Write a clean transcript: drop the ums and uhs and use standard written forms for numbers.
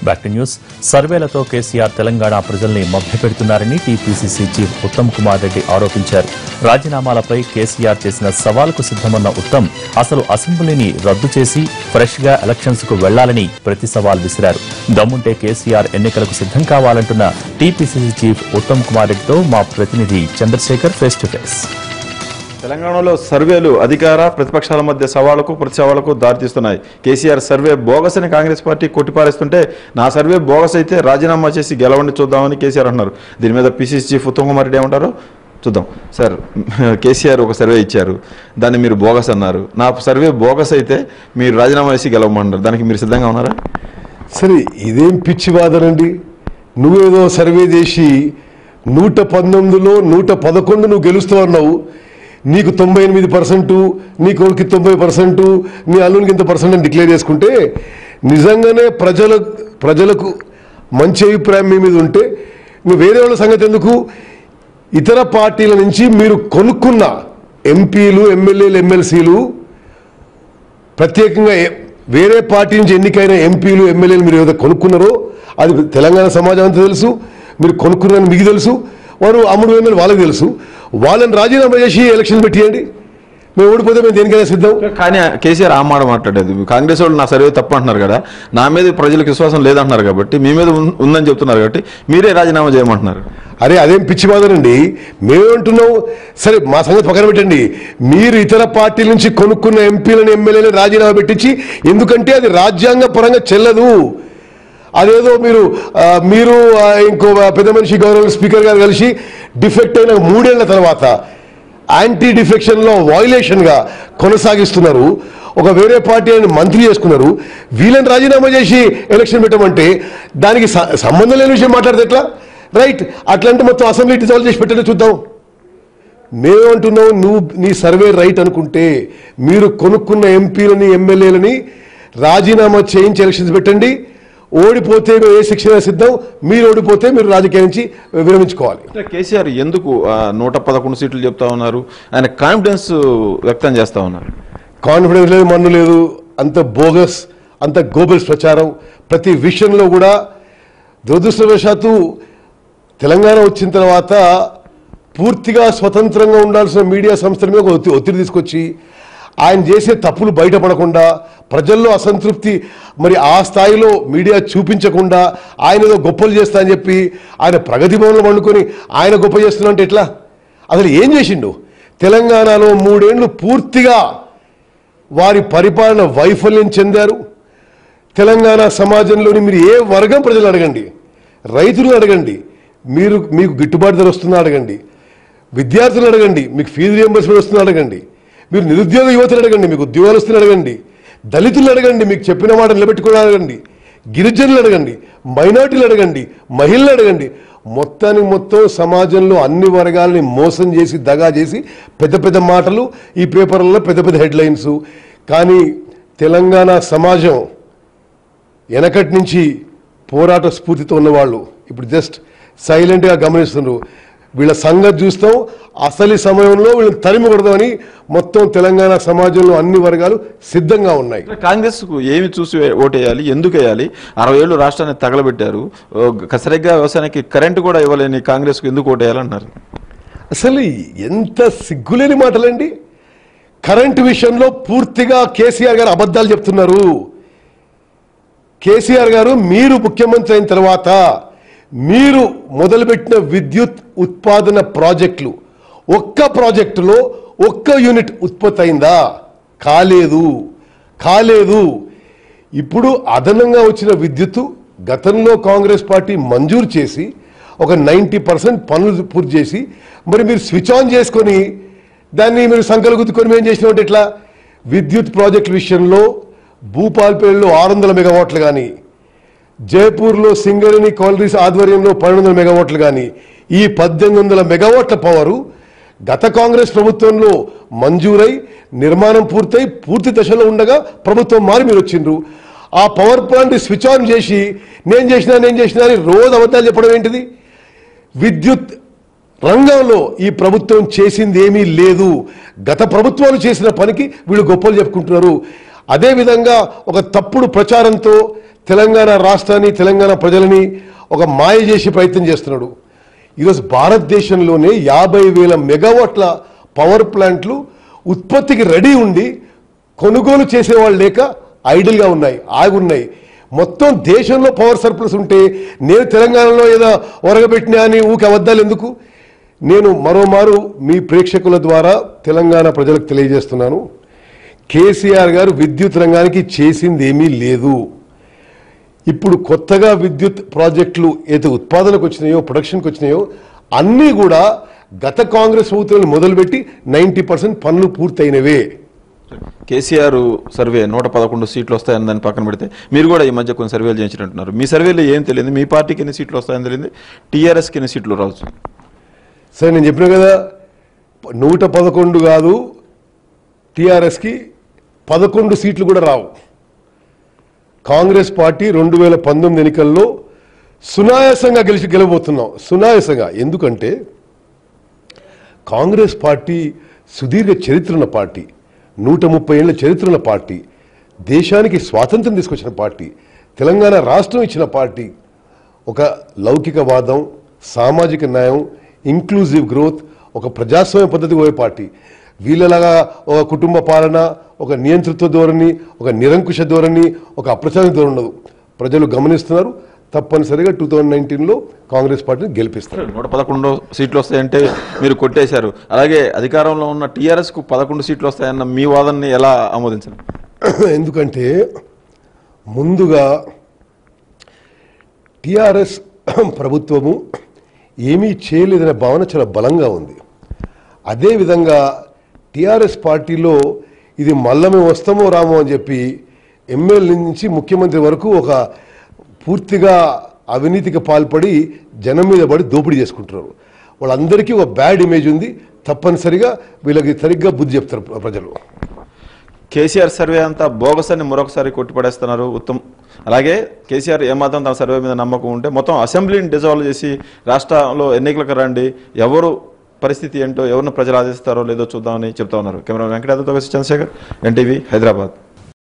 Back to news. సర్వేలతో కేసీఆర్ తెలంగాణ ప్రజల్ని మభ్యపెడుతున్నారని టీపీసీసీ చీఫ్ ఉత్తమ్ కుమార్ రెడ్డి ఆరోపించారు. రాజీనామాలపై కేసీఆర్ చేసిన సవాలుకు సిద్ధమన్న ఉత్తమ్ అసలు అసెంబ్లీని రద్దు చేసి ఫ్రెష్ గా ఎలక్షన్స్ కు వెళ్లాలని ప్రతి సవాల్ విసిరారు. దమ్ముంటే కేసీఆర్ ఎన్నికలకు సిద్ధం కావాలంటున్న టీపీసీసీ చీఫ్ ఉత్తమ్ కుమార్ రెడ్డితో మా ప్రతినిధి చంద్రశేఖర్ ఫేస్ టు ఫేస్. తెలంగాణలో సర్వేలు అధికార ప్రతిపక్షాల మధ్య సవాళ్లకు ప్రతిసవాళ్లకు దారితీస్తున్నాయి. కేసీఆర్ సర్వే బోగస్ అని కాంగ్రెస్ పార్టీ కొట్టిపారేస్తుంటే నా సర్వే బోగస్ అయితే రాజీనామా చేసి గెలవండి చూద్దామని కేసీఆర్ అన్నారు. దీని మీద పీసీసీ చీఫ్ ఉత్తమ్ కుమార్ రెడ్డి ఏమంటారో చూద్దాం. సార్, కేసీఆర్ ఒక సర్వే ఇచ్చారు, దాన్ని మీరు బోగస్ అన్నారు. నా సర్వే బోగస్ అయితే మీరు రాజీనామా చేసి గెలవమన్నారు. దానికి మీరు సిద్ధంగా ఉన్నారా? సరే, ఇదేం పిచ్చి వాదనండి. నువ్వేదో సర్వే చేసి 119లో 111 నువ్వు గెలుస్తావు అన్నావు. నీకు 98%, నీ కొడుకు 90%, నీ అల్లునికి ఇంత % అని డిక్లేర్ చేసుకుంటే నిజంగానే ప్రజలకు మంచి అభిప్రాయం మీ మీద ఉంటే నువ్వు వేరే వాళ్ళ సంగతి ఎందుకు? ఇతర పార్టీల నుంచి మీరు కొనుక్కున్న ఎంపీలు, ఎమ్మెల్యేలు, ఎమ్మెల్సీలు, ప్రత్యేకంగా వేరే పార్టీ నుంచి ఎన్నికైన ఎంపీలు, ఎమ్మెల్యేలు మీరు ఏదైతే కొనుక్కున్నారో అది తెలంగాణ సమాజం అంతా తెలుసు. మీరు కొనుక్కున్నారని మీకు తెలుసు, వారు అమ్ముడు పోయిన వాళ్ళకి తెలుసు. వాళ్ళని రాజీనామా చేసి ఎలక్షన్ పెట్టియండి, మేము ఓడిపోతే మేము దేనికైనా సిద్ధం. కానీ కేసీఆర్ ఆ మాట మాట్లాడేది. కాంగ్రెస్ వాళ్ళు నా సర్వే తప్పు అంటున్నారు కదా, నా మీద ప్రజలకు విశ్వాసం లేదంటున్నారు కాబట్టి, మీ మీద ఉందని చెప్తున్నారు కాబట్టి మీరే రాజీనామా చేయమంటున్నారు. అరే, అదేం పిచ్చివాదనండి. మేమేమంటున్నాం? సరే, మా సంగతి పక్కన పెట్టండి. మీరు ఇతర పార్టీల నుంచి కొనుక్కున్న ఎంపీలను, ఎమ్మెల్యేలను రాజీనామా పెట్టించి, ఎందుకంటే అది రాజ్యాంగ పరంగా చెల్లదు. అదేదో మీరు ఇంకో పెద్ద మనిషి గౌరవ స్పీకర్ గారు కలిసి డిఫెక్ట్ అయిన 3 ఏళ్ల తర్వాత యాంటీ డిఫెక్షన్ లో వయలేషన్ గా కొనసాగిస్తున్నారు. ఒక వేరే పార్టీ అని మంత్రి చేసుకున్నారు. వీళ్ళని రాజీనామా చేసి ఎలక్షన్ పెట్టమంటే దానికి సంబంధం లేని విషయం మాట్లాడితే ఎట్లా? రైట్, అట్లాంటి మొత్తం అసెంబ్లీ డిజాల్వ్ చేసి పెట్టండి చూద్దాం. మేమంటున్నావు, నువ్వు నీ సర్వే రైట్ అనుకుంటే మీరు కొనుక్కున్న ఎంపీలని, ఎమ్మెల్యేలని రాజీనామా చేయించి ఎలక్షన్స్ పెట్టండి. ఓడిపోతే ఏ శిక్షణ సిద్ధం, మీరు ఓడిపోతే మీరు రాజకీయం నుంచి విరమించుకోవాలి. కేసీఆర్ ఎందుకు 111 సీట్లు చెప్తా ఉన్నారు? ఆయన కాన్ఫిడెన్స్ వ్యక్తం చేస్తా ఉన్నారు. కాన్ఫిడెన్స్ లేదు, మన్ను లేదు, అంత బోగస్, అంత గోబల్స్ ప్రచారం ప్రతి విషయంలో కూడా. దురదృష్టవశాత్తు తెలంగాణ వచ్చిన తర్వాత పూర్తిగా స్వతంత్రంగా ఉండాల్సిన మీడియా సంస్థల మీద ఒత్తిడి తీసుకొచ్చి ఆయన చేసే తప్పులు బయటపడకుండా, ప్రజల్లో అసంతృప్తి మరి ఆ స్థాయిలో మీడియా చూపించకుండా ఆయన ఏదో గొప్పలు చేస్తా అని చెప్పి ఆయన ప్రగతి భవన్లో వండుకొని ఆయన గొప్ప చేస్తున్నా అంటే ఎట్లా? అసలు ఏం చేసిండు? తెలంగాణలో 3 ఏళ్లు పూర్తిగా వారి పరిపాలన వైఫల్యం చెందారు. తెలంగాణ సమాజంలోని మీరు ఏ వర్గం ప్రజలు అడగండి, రైతులు అడగండి, మీకు గిట్టుబాటు ధర వస్తుందా అడగండి, విద్యార్థులు అడగండి, మీకు ఫీజు రియంబర్స్మెంట్ వస్తుందా అడగండి, మీరు నిరుద్యోగ యువతలు అడగండి, మీకు ఉద్యోగాలు వస్తున్నా అడగండి, దళితులు అడగండి, మీకు చెప్పిన మాట నిలబెట్టుకోవడం అడగండి, గిరిజనులు అడగండి, మైనార్టీలు అడగండి, మహిళలు అడగండి. మొత్తానికి మొత్తం సమాజంలో అన్ని వర్గాలని మోసం చేసి, దగా చేసి పెద్ద పెద్ద మాటలు ఈ పేపర్లలో, పెద్ద పెద్ద హెడ్లైన్స్. కానీ తెలంగాణ సమాజం వెనకటి నుంచి పోరాట స్ఫూర్తితో ఉన్నవాళ్ళు ఇప్పుడు జస్ట్ సైలెంట్గా గమనిస్తున్నారు. వీళ్ళ సంగతి చూస్తాం, అసలు సమయంలో వీళ్ళని తరిమి కొడదామని మొత్తం తెలంగాణ సమాజంలో అన్ని వర్గాలు సిద్ధంగా ఉన్నాయి. కాంగ్రెస్ కు ఏమి చూసి ఓటేయాలి, ఎందుకు వేయాలి? 60 ఏళ్ళు రాష్ట్రాన్ని తగలబెట్టారు. సరిగ్గా వ్యవసాయానికి కరెంటు కూడా ఇవ్వలేని కాంగ్రెస్ కు ఎందుకు ఓటేయాలన్నారు? అసలు ఎంత సిగ్గులేని మాటలండి. కరెంటు విషయంలో పూర్తిగా కేసీఆర్ గారు అబద్ధాలు చెప్తున్నారు. కేసీఆర్ గారు మీరు ముఖ్యమంత్రి అయిన తర్వాత మీరు మొదలుపెట్టిన విద్యుత్ ఉత్పాదన ప్రాజెక్టులు, ఒక్క ప్రాజెక్టులో 1 యూనిట్ ఉత్పత్తి అయిందా? కాలేదు. ఇప్పుడు అదనంగా వచ్చిన విద్యుత్తు గతంలో కాంగ్రెస్ పార్టీ మంజూరు చేసి ఒక 90% పనులు పూర్తి చేసి మరి మీరు స్విచ్ ఆన్ చేసుకొని దాన్ని మీరు సంకలు గుద్దుకొని మేము చేసినామంటే ఎట్లా? విద్యుత్ ప్రాజెక్టుల విషయంలో భూపాల్పేటలో 600 మెగావాట్లు కానీ, జైపూర్లో సింగరేణి కాలరీస్ ఆధ్వర్యంలో 1200 మెగావాట్లు కానీ, ఈ 1800 మెగావాట్ల పవరు గత కాంగ్రెస్ ప్రభుత్వంలో మంజూరై నిర్మాణం పూర్తయి పూర్తి దశలో ఉండగా ప్రభుత్వం మారి మీరు వచ్చిండ్రు. ఆ పవర్ ప్లాంట్ స్విచ్ ఆన్ చేసి నేను చేసినా అని రోజు అబద్ధాలు చెప్పడం ఏంటిది? విద్యుత్ రంగంలో ఈ ప్రభుత్వం చేసింది ఏమీ లేదు. గత ప్రభుత్వాలు చేసిన పనికి వీళ్ళు గొప్పలు చెప్పుకుంటున్నారు. అదే విధంగా ఒక తప్పుడు ప్రచారంతో తెలంగాణ రాష్ట్రాన్ని తెలంగాణ ప్రజలని ఒక మాయ చేసే ప్రయత్నం చేస్తున్నాడు. ఈరోజు భారతదేశంలోనే 50,000 మెగావాట్ల పవర్ ప్లాంట్లు ఉత్పత్తికి రెడీ ఉండి కొనుగోలు చేసేవాళ్ళు లేక ఐడిల్గా ఉన్నాయి, ఆగున్నాయి. మొత్తం దేశంలో పవర్ సర్ప్లస్ ఉంటే నేను తెలంగాణలో ఏదో ఒరగబెట్టినా అని ఊకి అబద్ధాలు ఎందుకు? నేను మరోమారు మీ ప్రేక్షకుల ద్వారా తెలంగాణ ప్రజలకు తెలియజేస్తున్నాను, కేసీఆర్ గారు విద్యుత్ రంగానికి చేసింది ఏమీ లేదు. ఇప్పుడు కొత్తగా విద్యుత్ ప్రాజెక్టులు ఏదైతే ఉత్పాదనకు వచ్చినాయో, ప్రొడక్షన్కి వచ్చినాయో అన్నీ కూడా గత కాంగ్రెస్ ప్రభుత్వాన్ని మొదలుపెట్టి 90% పనులు పూర్తయినవే. కేసీఆర్ సర్వే 111 సీట్లు వస్తాయని దాన్ని పక్కన పెడితే మీరు కూడా ఈ మధ్య కొన్ని సర్వేలు చేయించినట్టున్నారు. మీ సర్వేలో ఏం తెలియదు, మీ పార్టీకి ఎన్ని సీట్లు వస్తాయని తెలియదు, టీఆర్ఎస్కి ఎన్ని సీట్లు రావచ్చు? సరే, నేను చెప్పిన కదా 111 కాదు, టీఆర్ఎస్కి 11 సీట్లు కూడా రావు. కాంగ్రెస్ పార్టీ 2019 ఎన్నికల్లో సునాయాసంగా గెలవబోతున్నాం. సునాయాసంగా. ఎందుకంటే కాంగ్రెస్ పార్టీ సుదీర్ఘ చరిత్ర ఉన్న పార్టీ, 130 ఏళ్ల చరిత్ర ఉన్న పార్టీ, దేశానికి స్వాతంత్రం తీసుకొచ్చిన పార్టీ, తెలంగాణ రాష్ట్రం ఇచ్చిన పార్టీ, ఒక లౌకికవాదం, సామాజిక న్యాయం, ఇంక్లూజివ్ గ్రోత్, ఒక ప్రజాస్వామ్య పద్ధతి పోయే పార్టీ. వీళ్ళలాగా ఒక కుటుంబ పాలన, ఒక నియంతృత్వ ధోరణి, ఒక నిరంకుశ ధోరణి, ఒక అప్రచార ధోరణి ఉండదు. ప్రజలు గమనిస్తున్నారు. తప్పనిసరిగా 2019లో కాంగ్రెస్ పార్టీని గెలిపిస్తారు. 111 సీట్లు వస్తాయంటే మీరు కొట్టేశారు. అలాగే అధికారంలో ఉన్న టీఆర్ఎస్కు 11 సీట్లు వస్తాయన్న మీ వాదనని ఎలా ఆమోదించారు? ఎందుకంటే ముందుగా టీఆర్ఎస్ ప్రభుత్వము ఏమీ చేయలేదనే భావన చాలా బలంగా ఉంది. అదేవిధంగా టీఆర్ఎస్ పార్టీలో ఇది మళ్ళా మేము వస్తామో రామో అని చెప్పి ఎమ్మెల్యే నుంచి ముఖ్యమంత్రి వరకు ఒక పూర్తిగా అవినీతికి పాల్పడి జనం మీద పడి దోపిడీ చేసుకుంటున్నారు. వాళ్ళందరికీ ఒక బ్యాడ్ ఇమేజ్ ఉంది. తప్పనిసరిగా వీళ్ళకి సరిగ్గా బుద్ధి చెప్తారు ప్రజలు. కేసీఆర్ సర్వే అంతా బోగస్ అని మరొకసారి కొట్టిపడేస్తున్నారు ఉత్తమ్. అలాగే కేసీఆర్ ఏమాత్రం తన సర్వే మీద నమ్మకం ఉంటే మొత్తం అసెంబ్లీని డిజాల్వ్ చేసి రాష్ట్రంలో ఎన్నికలకు రండి, ఎవరు పరిస్థితి ఏంటో, ఎవరిని ప్రజలు ఆదేశిస్తారో లేదో చూద్దామని చెప్తా ఉన్నారు. కెమెరా వెంకటేశ్వరతో కలిసి చంద్రశేఖర్, ఎన్టీవీ, హైదరాబాద్.